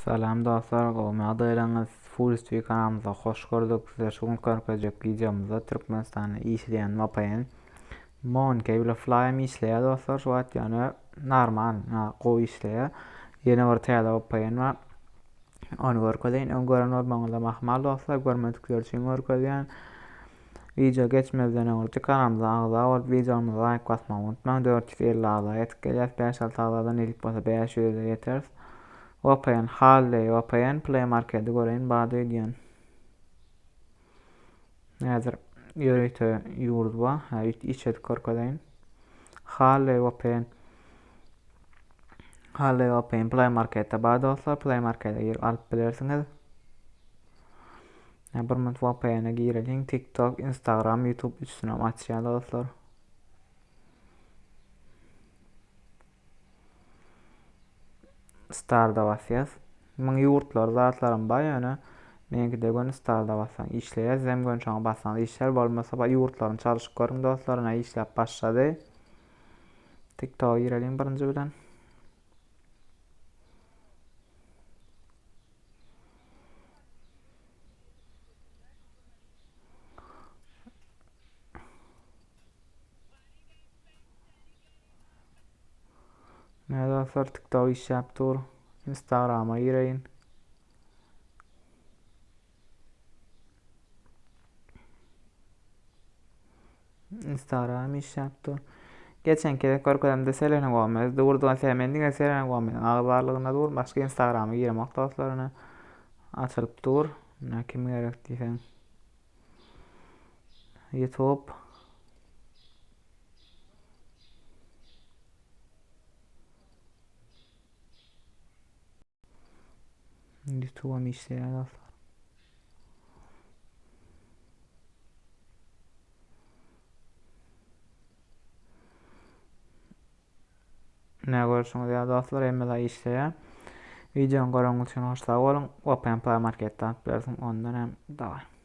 Salam dostlar, adaýlaryňyz Full TV kanalymyza hoş gördük. Sizler şu görkezjek videomuzda Türkmenistanda işleýän VPN Monkey ile Flyme işleýär dostlar. Şu wagt ýany normal, gowy işleýär. Ýene bir täze VPN bar. Onu görkezýän, onu gören bolmaňyza mahmal dostlar. Görmedikleri üçin görkezýän. Video geçmezden öňe kanalymyza agza bolup videomuza like basmagy unutmaň. 450 agza ýetip gelýär. 5-6 agzadan ilk bolsa 500'e ýeteriz. VPN Halley VPN Play Market'de göreyin bady diýen. Häzir ýörekde ýurduba, içedik görkedeýin. Halley VPN Play Market'de bady dostlar. Play Market'e girip alyp bilersiňiz. Bir münt VPN'e girelim. TikTok, Instagram, YouTube üçsüne açýar dostlar. Starda basýas. Muň ýurtlar zatlarym bar ýöne. Meňki de gön Starda bassaň işleýär. Zemgön çaňa bassaň işler bolmasa ba ýurtlaryň çalışyp görüň dostlar. Işläp başlady. TikTok'a girelim birinji bilen. Dostlar TikTok işläp dur. Instagram'a gireyin. Instagram işläp dur. Geçenki görkezimde Selena Gomez, durduň sevmendiň Selena Gomez agbarlygyna dur. Başga Instagram'a giremek dostlaryna açylyp dur. Kim gerek diýsen. YouTube YouTube'a işleýär dostlar. Ne görüşüňiz ýa dostlar, emme işleýär. Videoň göreňiz üçin hoş sag bolun. VPN Play Market'de alyp bersiň ondan hem daýy.